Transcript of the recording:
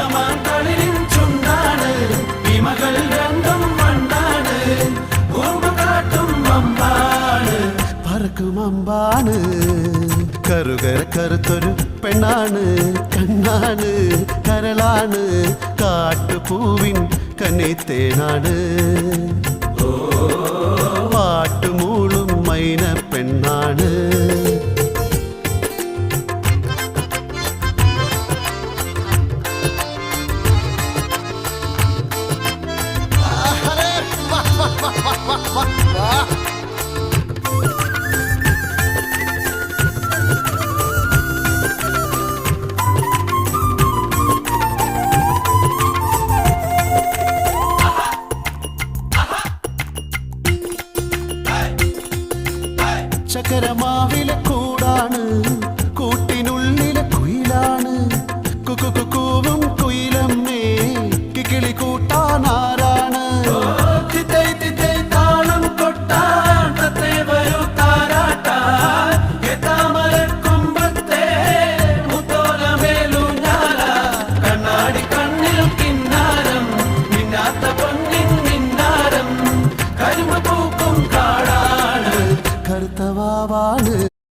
ഇളമാക്കളിൻ ചുണ്ടാണ് വിമകൾ രണ്ടും മണ്ണാണ് ഉറുമ്പ് കാട്ടും അമ്പാണ് പറക്കും അമ്പാണ് കറുകര കറുത്തൊരു പെണ്ണാണ് കണ്ണാണ് കരളാണ് കാട്ടുപൂവിൻ കന്നിത്തേനാണ് പാട്ടുമൂളും മൈന പെണ്ണാണ് ചക്കരമാവിലെ കൂടാണ് കൂട്ടിനുള്ളിലെ കുയിലാണ് കൂവും കുയിലമ്മേ കിക്കിളി കൂട്ടാനാരാണ് താളം കൊട്ടാട്ടത്തെ വരൂ താരാട്ടാൻ താമരക്കൊമ്പത്തെ മുത്തോലമേലൂഞ്ഞാല കണ്ണാടി കണ്ണിൽ കിന്നാരം മിന്നാത്ത പൊന്നിൻ മിന്നാരം കരിമ്പ് പൂക്കും കാടാണ് കറുത്തവാവാണ്